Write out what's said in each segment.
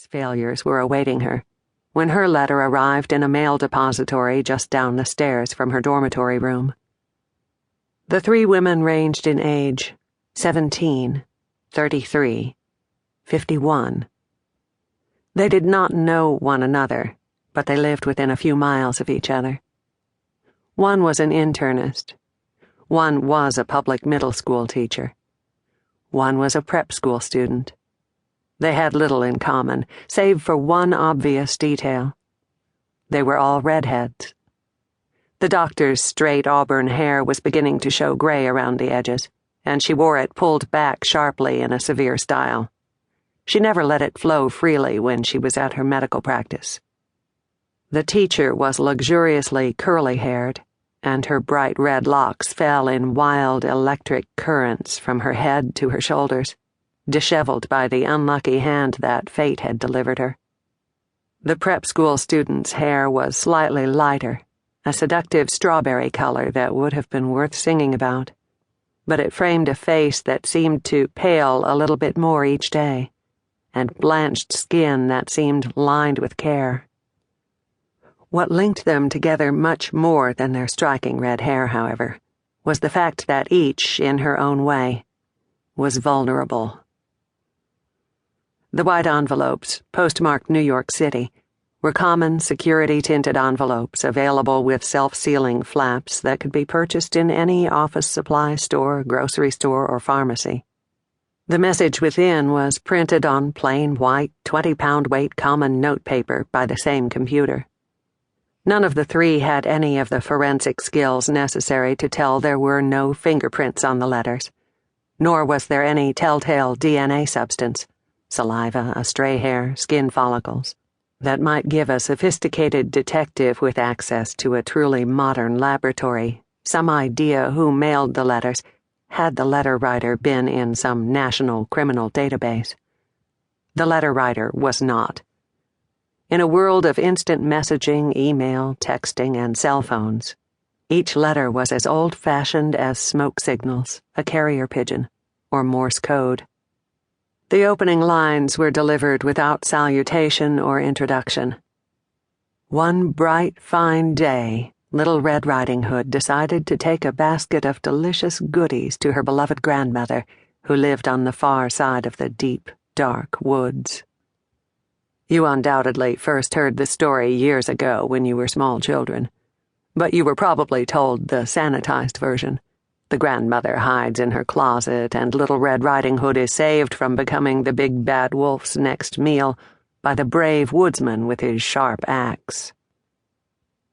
Failures were awaiting her when her letter arrived in a mail depository just down the stairs from her dormitory room. The three women ranged in age: 17, 33, 51. They did not know one another, but they lived within a few miles of each other. One was an internist. One was a public middle school teacher. One was a prep school student. They had little in common, save for one obvious detail. They were all redheads. The doctor's straight auburn hair was beginning to show gray around the edges, and she wore it pulled back sharply in a severe style. She never let it flow freely when she was at her medical practice. The teacher was luxuriously curly-haired, and her bright red locks fell in wild electric currents from her head to her shoulders, disheveled by the unlucky hand that fate had delivered her. The prep school student's hair was slightly lighter, a seductive strawberry color that would have been worth singing about, but it framed a face that seemed to pale a little bit more each day, and blanched skin that seemed lined with care. What linked them together much more than their striking red hair, however, was the fact that each, in her own way, was vulnerable. The white envelopes, postmarked New York City, were common security-tinted envelopes available with self-sealing flaps that could be purchased in any office supply store, grocery store, or pharmacy. The message within was printed on plain white 20-pound weight common notepaper by the same computer. None of the three had any of the forensic skills necessary to tell there were no fingerprints on the letters, nor was there any telltale DNA substance, saliva, a stray hair, skin follicles, that might give a sophisticated detective with access to a truly modern laboratory some idea who mailed the letters had the letter writer been in some national criminal database. The letter writer was not. In a world of instant messaging, email, texting, and cell phones, each letter was as old-fashioned as smoke signals, a carrier pigeon, or Morse code. The opening lines were delivered without salutation or introduction. One bright, fine day, Little Red Riding Hood decided to take a basket of delicious goodies to her beloved grandmother, who lived on the far side of the deep, dark woods. You undoubtedly first heard the story years ago when you were small children, but you were probably told the sanitized version. The grandmother hides in her closet, and Little Red Riding Hood is saved from becoming the big bad wolf's next meal by the brave woodsman with his sharp axe.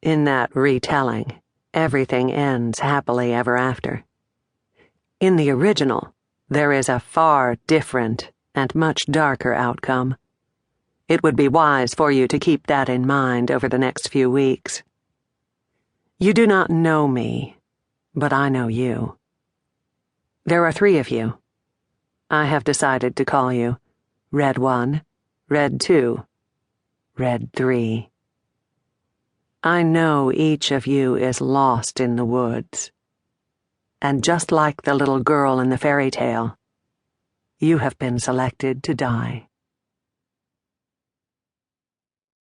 In that retelling, everything ends happily ever after. In the original, there is a far different and much darker outcome. It would be wise for you to keep that in mind over the next few weeks. You do not know me, but I know you. There are three of you. I have decided to call you Red 1, Red 2, Red 3. I know each of you is lost in the woods. And just like the little girl in the fairy tale, you have been selected to die.